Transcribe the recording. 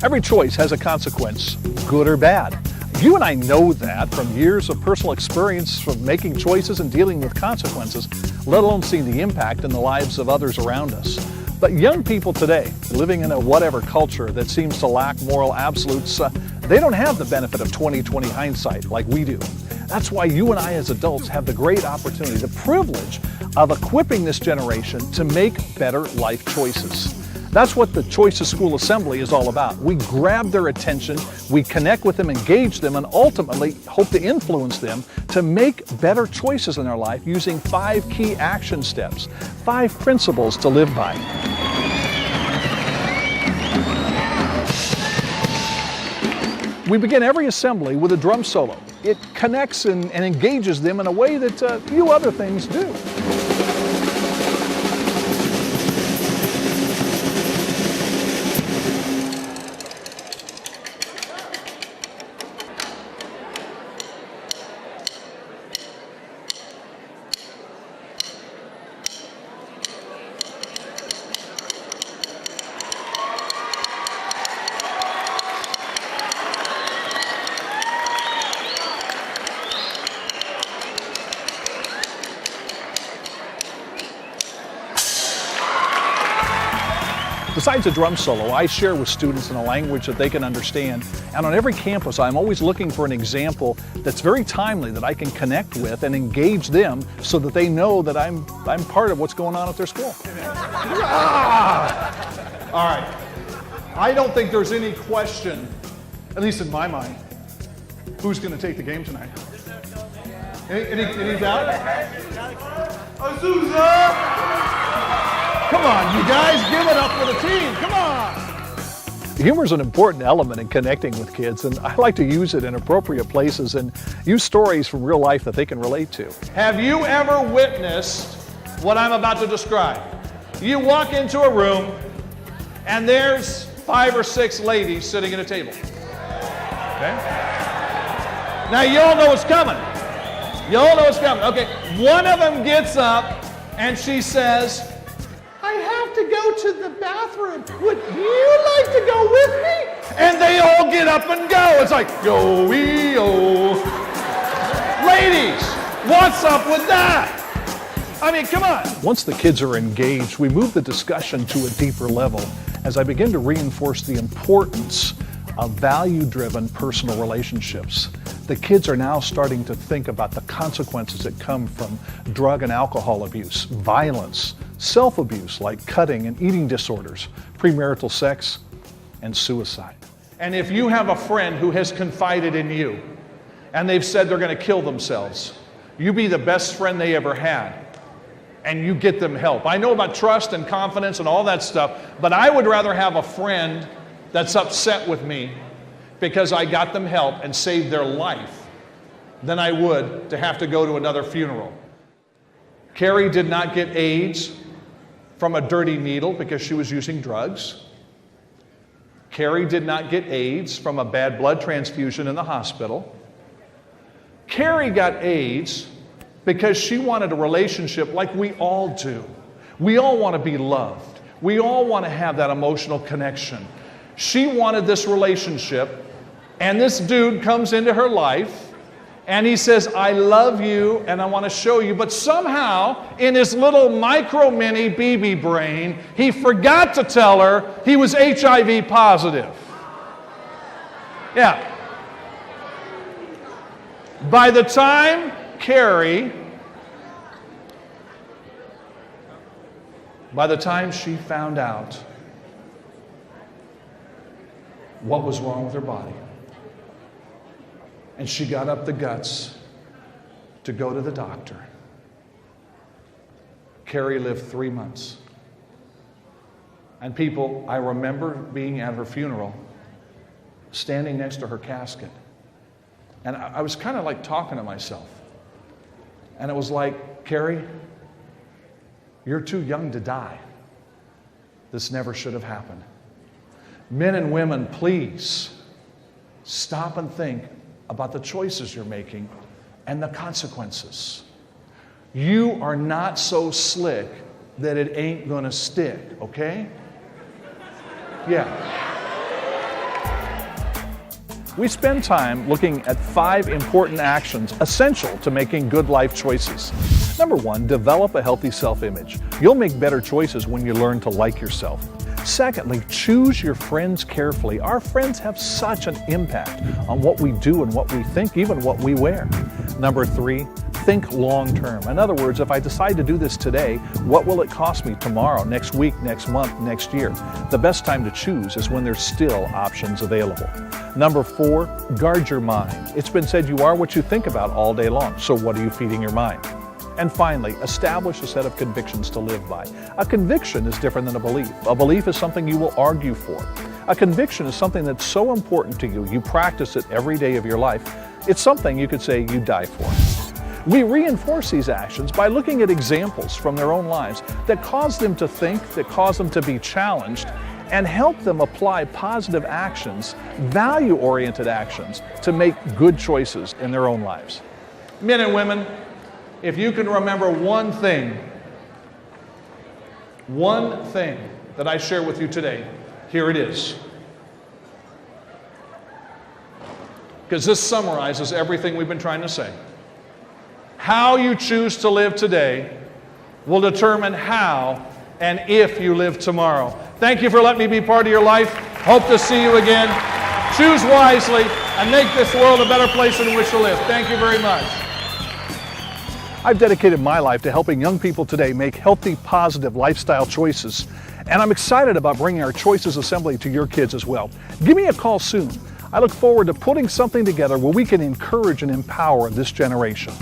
Every choice has a consequence, good or bad. You and I know that from years of personal experience from making choices and dealing with consequences, let alone seeing the impact in the lives of others around us. But young people today, living in a whatever culture that seems to lack moral absolutes, they don't have the benefit of 20/20 hindsight like we do. That's why you and I as adults have the great opportunity, the privilege of equipping this generation to make better life choices. That's what the Choices School Assembly is all about. We grab their attention, we connect with them, engage them, and ultimately hope to influence them to make better choices in their life using 5 key action steps, 5 principles to live by. We begin every assembly with a drum solo. It connects and engages them in a way that few other things do. Besides a drum solo, I share with students in a language that they can understand. And on every campus, I'm always looking for an example that's very timely that I can connect with and engage them so that they know that I'm part of what's going on at their school. All right. I don't think there's any question, at least in my mind, who's going to take the game tonight. Any doubt? Azusa! Come on, you guys, give it up for the team. Come on. Humor is an important element in connecting with kids, and I like to use it in appropriate places and use stories from real life that they can relate to. Have you ever witnessed what I'm about to describe? You walk into a room, and there's 5 or 6 ladies sitting at a table. Okay? Now, you all know what's coming. You all know what's coming. Okay, one of them gets up, and she says, I have to go to the bathroom. Would you like to go with me? And they all get up and go. It's like, yo-wee-oh. Ladies, what's up with that? I mean, come on. Once the kids are engaged, we move the discussion to a deeper level as I begin to reinforce the importance of value-driven personal relationships. The kids are now starting to think about the consequences that come from drug and alcohol abuse, violence, self-abuse like cutting and eating disorders, premarital sex, and suicide. And if you have a friend who has confided in you and they've said they're going to kill themselves, you be the best friend they ever had and you get them help. I know about trust and confidence and all that stuff, but I would rather have a friend that's upset with me because I got them help and saved their life than I would to have to go to another funeral. Carrie did not get AIDS from a dirty needle because she was using drugs. Carrie did not get AIDS from a bad blood transfusion in the hospital. Carrie got AIDS because she wanted a relationship like we all do. We all want to be loved. We all want to have that emotional connection. She wanted this relationship, and this dude comes into her life, and he says, I love you, and I want to show you. But somehow, in his little micro-mini BB brain, he forgot to tell her he was HIV positive. Yeah. By the time Carrie, she found out what was wrong with her body, and she got up the guts to go to the doctor, Carrie lived 3 months. And people, I remember being at her funeral, standing next to her casket. And I was kind of like talking to myself. And it was like, Carrie, you're too young to die. This never should have happened. Men and women, please stop and think about the choices you're making and the consequences. You are not so slick that it ain't gonna stick, okay? Yeah. we spend time looking at 5 important actions essential to making good life choices. Number 1, develop a healthy self-image. You'll make better choices when you learn to like yourself. Secondly, choose your friends carefully. Our friends have such an impact on what we do and what we think, even what we wear. Number 3, think long term. In other words, if I decide to do this today, what will it cost me tomorrow, next week, next month, next year? The best time to choose is when there's still options available. Number 4, guard your mind. It's been said you are what you think about all day long, so what are you feeding your mind? And finally, establish a set of convictions to live by. A conviction is different than a belief. A belief is something you will argue for. A conviction is something that's so important to you, you practice it every day of your life. It's something you could say you die for. We reinforce these actions by looking at examples from their own lives that cause them to think, that cause them to be challenged, and help them apply positive actions, value-oriented actions, to make good choices in their own lives. Men and women, if you can remember one thing that I share with you today, here it is. Because this summarizes everything we've been trying to say. How you choose to live today will determine how and if you live tomorrow. Thank you for letting me be part of your life. Hope to see you again. Choose wisely and make this world a better place in which to live. Thank you very much. I've dedicated my life to helping young people today make healthy, positive lifestyle choices. And I'm excited about bringing our Choices Assembly to your kids as well. Give me a call soon. I look forward to putting something together where we can encourage and empower this generation.